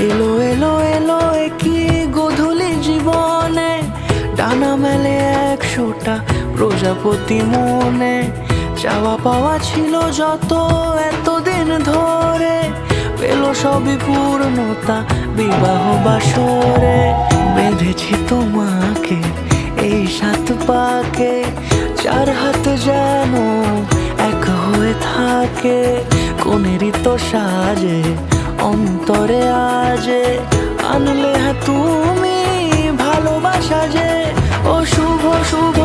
এলো এলো এলো একই গোধূলি জীবনে, ডানা মেলে 100টা প্রজাপতি মনে। চাওয়া পাওয়া ছিল যত এতদিন ধরে, পেল সবই পূর্ণতা বিবাহ বাসরে। বেঁধেছি তোমাকে এই 7 পাকে, 4 হাত যেন এক হয়ে থাকে। কোনেরই তো সাজে অন্তরে আজে, আনলে হ্যাঁ তুমি ভালোবাসা যে। ও শুভ শুভ